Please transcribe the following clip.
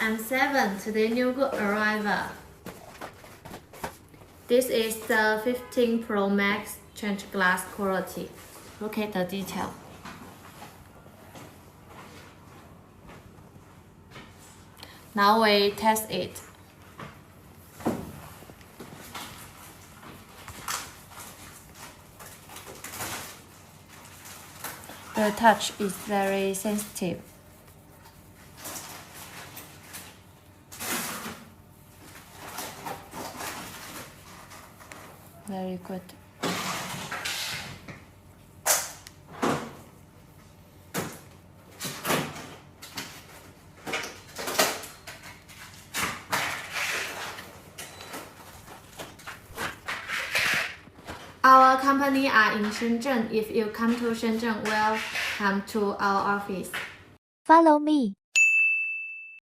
M7 to the new good arrival. This is the 15 Pro Max change glass quality. Look at the detail. Now we test it. The touch is very sensitive. Very good. Our company are in Shenzhen. If you come to Shenzhen, welcome to our office. Follow me.